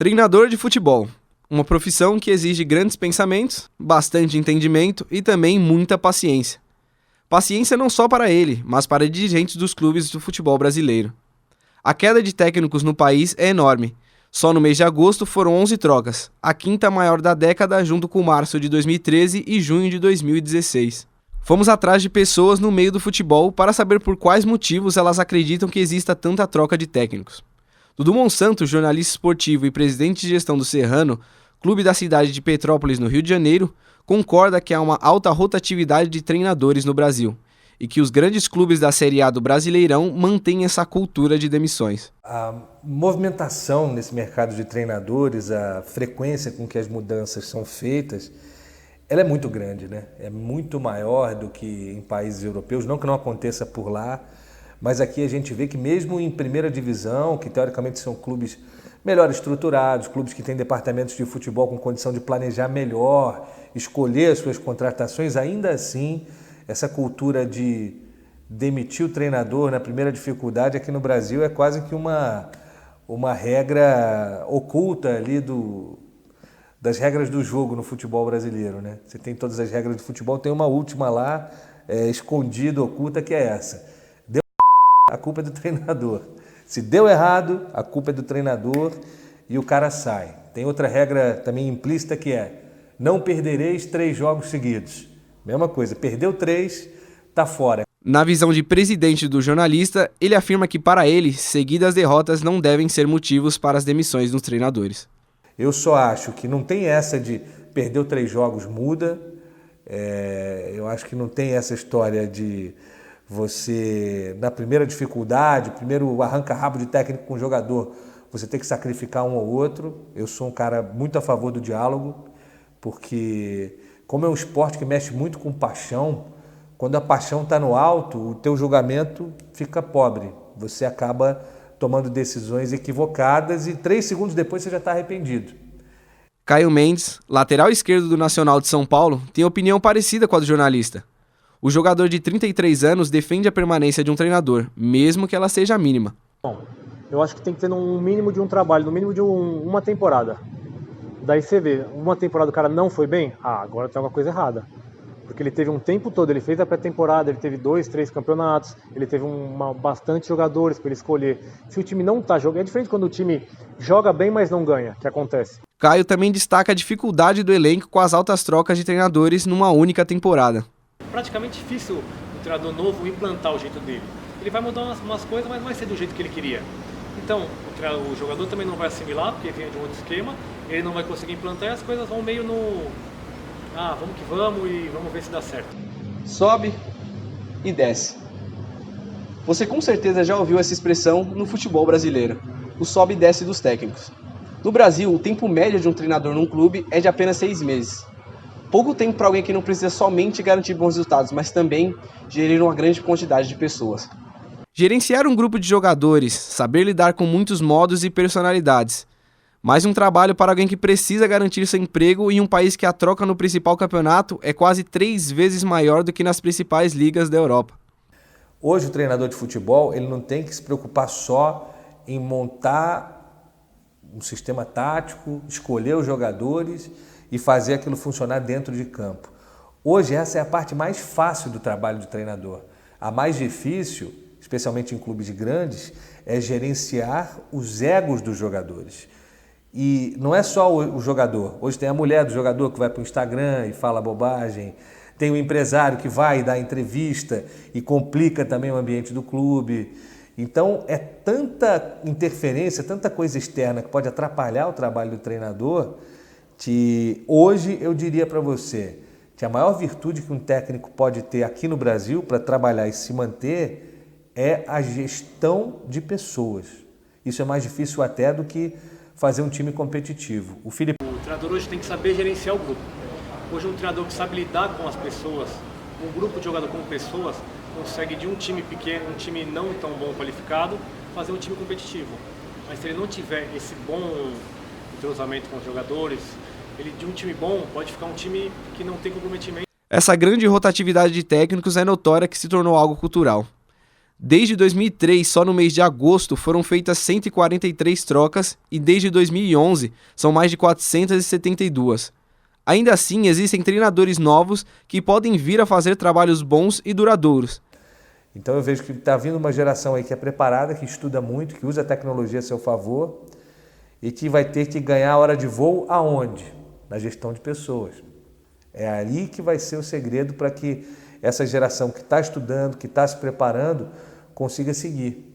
Treinador de futebol. Uma profissão que exige grandes pensamentos, bastante entendimento e também muita paciência. Paciência não só para ele, mas para dirigentes dos clubes do futebol brasileiro. A queda de técnicos no país é enorme. Só no mês de agosto foram 11 trocas, a quinta maior da década junto com março de 2013 e junho de 2016. Fomos atrás de pessoas no meio do futebol para saber por quais motivos elas acreditam que exista tanta troca de técnicos. Dudu Monsanto, jornalista esportivo e presidente de gestão do Serrano, clube da cidade de Petrópolis, no Rio de Janeiro, concorda que há uma alta rotatividade de treinadores no Brasil e que os grandes clubes da Série A do Brasileirão mantêm essa cultura de demissões. A movimentação nesse mercado de treinadores, a frequência com que as mudanças são feitas, ela é muito grande, né? É muito maior do que em países europeus, não que não aconteça por lá, mas aqui a gente vê que mesmo em primeira divisão, que teoricamente são clubes melhor estruturados, clubes que têm departamentos de futebol com condição de planejar melhor, escolher as suas contratações, ainda assim, essa cultura de demitir o treinador na primeira dificuldade aqui no Brasil é quase que uma regra oculta ali das regras do jogo no futebol brasileiro, né? Você tem todas as regras do futebol, tem uma última lá, escondida, oculta, que é essa. A culpa é do treinador. Se deu errado, a culpa é do treinador e o cara sai. Tem outra regra também implícita que é: não perdereis 3 jogos seguidos. Mesma coisa, perdeu 3, tá fora. Na visão de presidente do jornalista, ele afirma que para ele, seguidas derrotas não devem ser motivos para as demissões dos treinadores. Eu só acho que não tem essa de perdeu 3 jogos, muda. Eu acho que não tem essa história de você, na primeira dificuldade, primeiro arranca-rabo de técnico com o jogador, você tem que sacrificar um ou outro. Eu sou um cara muito a favor do diálogo, porque como é um esporte que mexe muito com paixão, quando a paixão está no alto, o teu julgamento fica pobre. Você acaba tomando decisões equivocadas e 3 segundos depois você já está arrependido. Caio Mendes, lateral esquerdo do Nacional de São Paulo, tem opinião parecida com a do jornalista. O jogador de 33 anos defende a permanência de um treinador, mesmo que ela seja mínima. Bom, eu acho que tem que ter um mínimo de um trabalho, no mínimo de uma temporada. Daí você vê, uma temporada o cara não foi bem, agora tem alguma coisa errada. Porque ele teve um tempo todo, ele fez a pré-temporada, ele teve 2, 3 campeonatos, ele teve bastante jogadores para ele escolher. Se o time não está jogando, é diferente quando o time joga bem, mas não ganha, que acontece. Caio também destaca a dificuldade do elenco com as altas trocas de treinadores numa única temporada. Praticamente difícil o treinador novo implantar o jeito dele. Ele vai mudar umas coisas, mas não vai ser do jeito que ele queria. Então, o jogador também não vai assimilar, porque vem de um outro esquema, ele não vai conseguir implantar e as coisas vão meio no... vamos que vamos e vamos ver se dá certo. Sobe e desce. Você com certeza já ouviu essa expressão no futebol brasileiro, o sobe e desce dos técnicos. No Brasil, o tempo médio de um treinador num clube é de apenas 6 meses. Pouco tempo para alguém que não precisa somente garantir bons resultados, mas também gerir uma grande quantidade de pessoas. Gerenciar um grupo de jogadores, saber lidar com muitos modos e personalidades. Mais um trabalho para alguém que precisa garantir seu emprego em um país que a troca no principal campeonato é quase 3 vezes maior do que nas principais ligas da Europa. Hoje o treinador de futebol ele não tem que se preocupar só em montar um sistema tático, escolher os jogadores e fazer aquilo funcionar dentro de campo. Hoje essa é a parte mais fácil do trabalho de treinador. A mais difícil, especialmente em clubes grandes, é gerenciar os egos dos jogadores. E não é só o jogador. Hoje tem a mulher do jogador que vai para o Instagram e fala bobagem. Tem o empresário que vai dar entrevista e complica também o ambiente do clube. Então é tanta interferência, tanta coisa externa que pode atrapalhar o trabalho do treinador, que hoje eu diria para você que a maior virtude que um técnico pode ter aqui no Brasil para trabalhar e se manter é a gestão de pessoas. Isso é mais difícil até do que fazer um time competitivo. O treinador hoje tem que saber gerenciar o grupo. Hoje um treinador que sabe lidar com as pessoas, um grupo de jogadores com pessoas, consegue de um time pequeno, um time não tão bom qualificado, fazer um time competitivo. Mas se ele não tiver esse bom entrosamento com os jogadores, ele de um time bom pode ficar um time que não tem comprometimento. Essa grande rotatividade de técnicos é notória que se tornou algo cultural. Desde 2003, só no mês de agosto, foram feitas 143 trocas e desde 2011 são mais de 472. Ainda assim, existem treinadores novos que podem vir a fazer trabalhos bons e duradouros. Então eu vejo que está vindo uma geração aí que é preparada, que estuda muito, que usa a tecnologia a seu favor e que vai ter que ganhar a hora de voo aonde? Na gestão de pessoas. É ali que vai ser o segredo para que essa geração que está estudando, que está se preparando, consiga seguir.